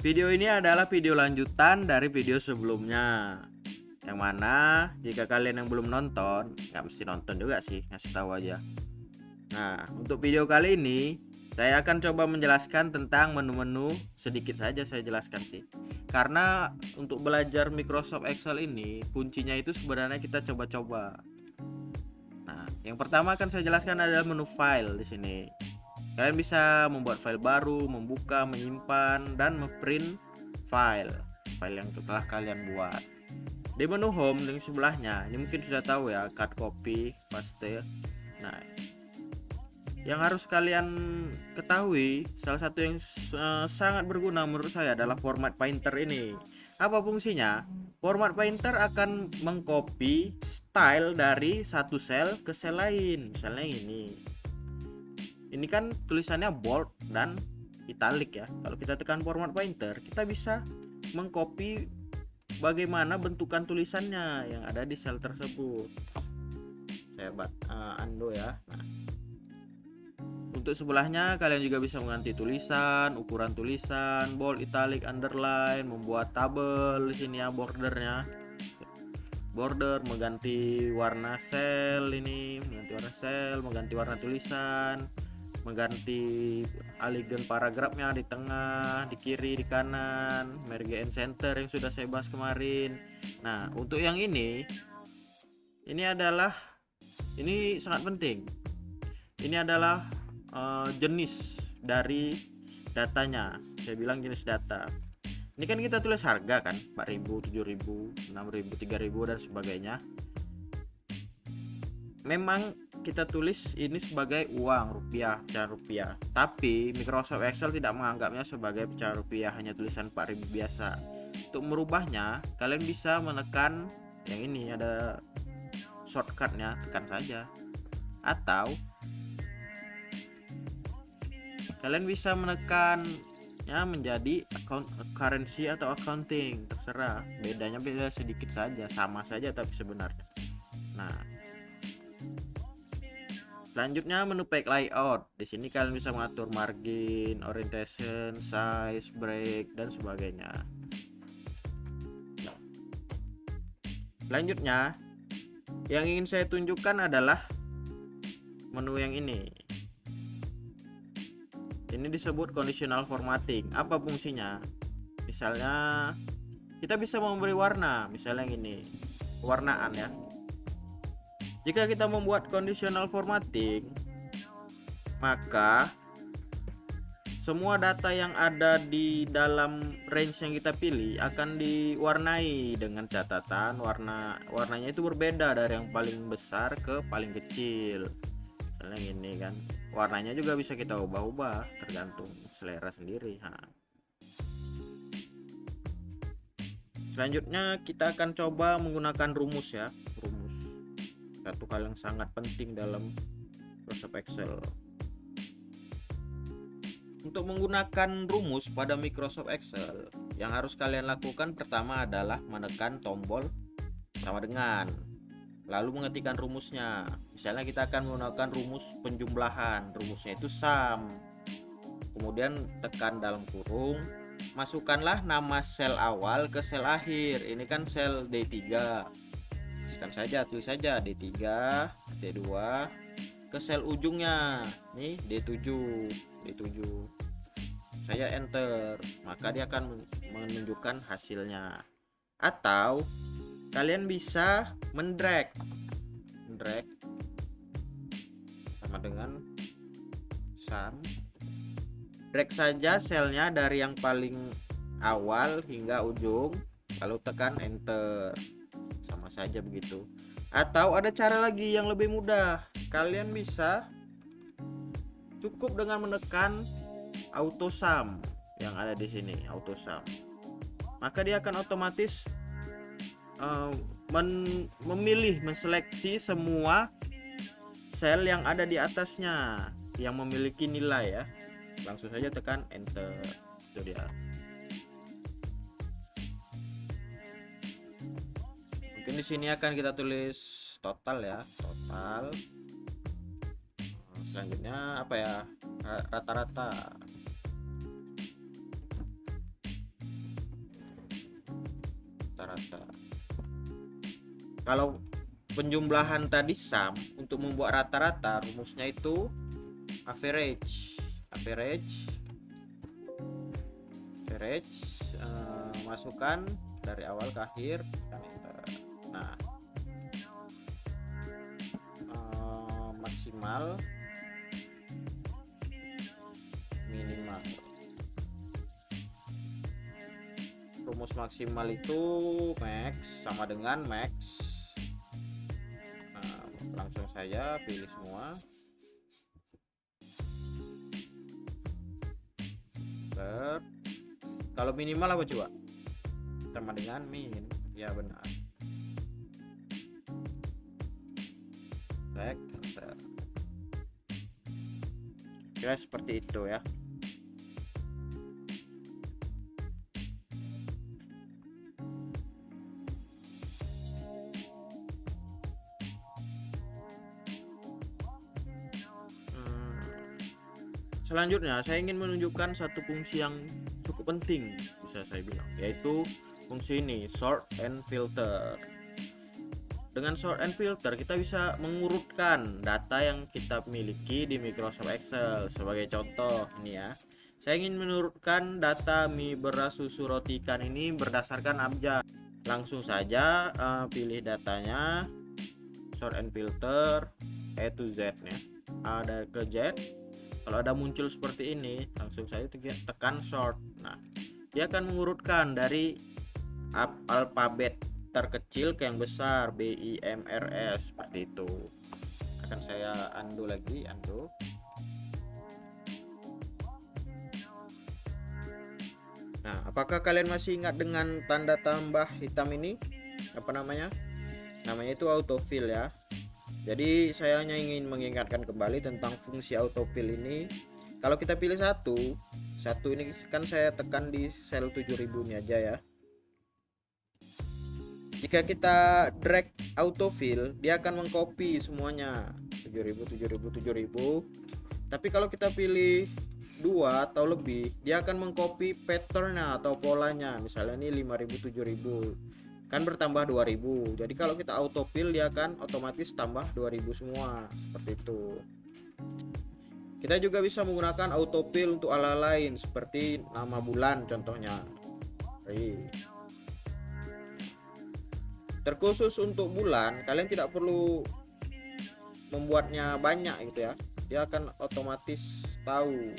Video ini adalah video lanjutan dari video sebelumnya. Yang mana jika kalian yang belum nonton, nggak mesti nonton juga sih, ngasih tahu aja. Nah, untuk video kali ini saya akan coba menjelaskan tentang menu-menu, sedikit saja saya jelaskan sih. Karena untuk belajar Microsoft Excel ini kuncinya itu sebenarnya kita coba-coba. Nah, yang pertama akan saya jelaskan adalah menu file di sini. Kalian bisa membuat file baru, membuka, menyimpan, dan memprint file yang telah kalian buat. Di menu home yang sebelahnya, ini mungkin sudah tahu ya, cut, copy, paste. Nah, yang harus kalian ketahui, salah satu yang sangat berguna menurut saya adalah format painter ini. Apa fungsinya? Format painter akan mengcopy style dari satu sel ke sel lain. Misalnya ini kan tulisannya bold dan italic ya. Kalau kita tekan format painter, kita bisa mengcopy bagaimana bentukan tulisannya yang ada di sel tersebut. Saya undo ya. Nah, untuk sebelahnya kalian juga bisa mengganti tulisan, ukuran tulisan, bold, italic, underline, membuat tabel di sini ya, border, mengganti warna sel ini, mengganti warna tulisan, mengganti alignment paragrafnya di tengah, di kiri, di kanan, merge and center yang sudah saya bahas kemarin. Nah, untuk yang ini sangat penting. Ini adalah jenis dari datanya. Saya bilang jenis data. Ini kan kita tulis harga kan, 4.000, 7.000, 6.000, 3.000 dan sebagainya. Memang kita tulis ini sebagai uang rupiah, pecahan rupiah. Tapi Microsoft Excel tidak menganggapnya sebagai pecahan rupiah, hanya tulisan 4.000 biasa. Untuk merubahnya, kalian bisa menekan yang ini, ada shortcutnya, tekan saja. Atau kalian bisa menekan ya menjadi currency atau accounting, terserah. Bedanya beda sedikit saja, sama saja tapi sebenarnya. Nah, selanjutnya menu page layout. Di sini kalian bisa mengatur margin, orientation, size, break dan sebagainya. Nah, selanjutnya yang ingin saya tunjukkan adalah menu yang ini. Ini disebut conditional formatting. Apa fungsinya? Misalnya kita bisa memberi warna, misalnya yang ini, warnaan ya. Jika kita membuat conditional formatting, maka semua data yang ada di dalam range yang kita pilih akan diwarnai dengan catatan warnanya itu berbeda dari yang paling besar ke paling kecil. Misalnya ini kan, warnanya juga bisa kita ubah-ubah tergantung selera sendiri. Selanjutnya kita akan coba menggunakan rumus ya. Rumus, satu hal yang sangat penting dalam Microsoft Excel. Untuk menggunakan rumus pada Microsoft Excel, yang harus kalian lakukan pertama adalah menekan tombol sama dengan, lalu mengetikkan rumusnya. Misalnya kita akan menggunakan rumus penjumlahan, rumusnya itu sum. Kemudian tekan dalam kurung, masukkanlah nama sel awal ke sel akhir. Ini kan sel D3. Masukkan saja, tulis saja D3, D2 ke sel ujungnya. Nih D7. Saya enter, maka dia akan menunjukkan hasilnya. Atau kalian bisa mendrag sama dengan sum, drag saja selnya dari yang paling awal hingga ujung, lalu tekan enter, sama saja begitu. Atau ada cara lagi yang lebih mudah, kalian bisa cukup dengan menekan auto sum yang ada di sini, auto sum, maka dia akan otomatis menseleksi semua sel yang ada di atasnya yang memiliki nilai ya. Langsung saja tekan enter, itu dia. Mungkin di sini akan kita tulis total ya, total. Selanjutnya apa ya, rata-rata. rata-rata. Kalau penjumlahan tadi sum, untuk membuat rata-rata rumusnya itu average, masukkan dari awal ke akhir. Nah, maksimal, minimal. Rumus maksimal itu max sama dengan max. Nah, langsung saja pilih semua. Kalau minimal apa coba? Sama dengan min. Ya benar. Enter. Kira seperti itu ya. Selanjutnya saya ingin menunjukkan satu fungsi yang cukup penting, bisa saya bilang, yaitu fungsi ini, sort and filter. Dengan sort and filter kita bisa mengurutkan data yang kita miliki di Microsoft Excel. Sebagai contoh ini ya, saya ingin menurunkan data mie, beras, susu, roti, ikan ini berdasarkan abjad. Langsung saja pilih datanya, sort and filter, A to Z ya, ada ke Z. Kalau ada muncul seperti ini, langsung saja tekan sort. Nah, dia akan mengurutkan dari alfabet terkecil ke yang besar, B, I, M, R, S, seperti itu. Akan saya undo lagi, undo. Nah, apakah kalian masih ingat dengan tanda tambah hitam ini? Apa namanya? Namanya itu autofill ya. Jadi saya hanya ingin mengingatkan kembali tentang fungsi autofill ini. Kalau kita pilih satu ini kan saya tekan di sel 7000 ini aja ya. Jika kita drag autofill, dia akan mengcopy semuanya 7000. Tapi kalau kita pilih 2 atau lebih, dia akan mengcopy patternnya atau polanya. Misalnya ini 5000, 7000. Kan bertambah 2000. Jadi kalau kita autofill, dia akan otomatis tambah 2000 semua, seperti itu. Kita juga bisa menggunakan autofill untuk hal lain seperti nama bulan contohnya. Terkhusus untuk bulan, kalian tidak perlu membuatnya banyak gitu ya. Dia akan otomatis tahu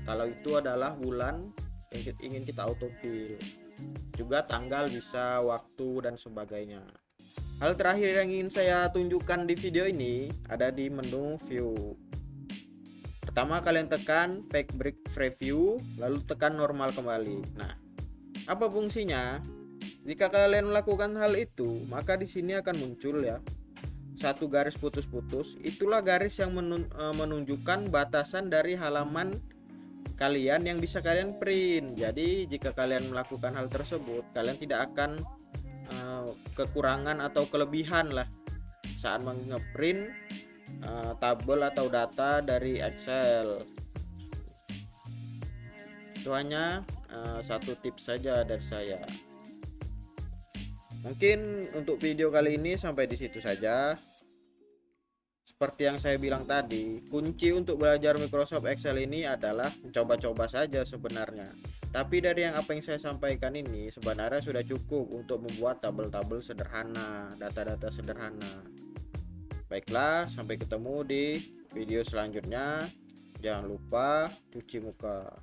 kalau itu adalah bulan yang ingin kita autofill. Juga tanggal bisa, waktu dan sebagainya. Hal terakhir yang ingin saya tunjukkan di video ini ada di menu view. Pertama kalian tekan fake break preview, lalu tekan normal kembali. Nah, apa fungsinya? Jika kalian melakukan hal itu, maka di sini akan muncul ya satu garis putus-putus. Itulah garis yang menunjukkan batasan dari halaman kalian yang bisa kalian print. Jadi jika kalian melakukan hal tersebut, kalian tidak akan kekurangan atau kelebihan lah saat ngeprint tabel atau data dari Excel. Itu hanya satu tips saja dari saya. Mungkin untuk video kali ini sampai di situ saja. Seperti yang saya bilang tadi, kunci untuk belajar Microsoft Excel ini adalah mencoba-coba saja sebenarnya. Tapi dari apa yang saya sampaikan ini sebenarnya sudah cukup untuk membuat tabel-tabel sederhana, data-data sederhana. Baiklah, sampai ketemu di video selanjutnya. Jangan lupa cuci muka.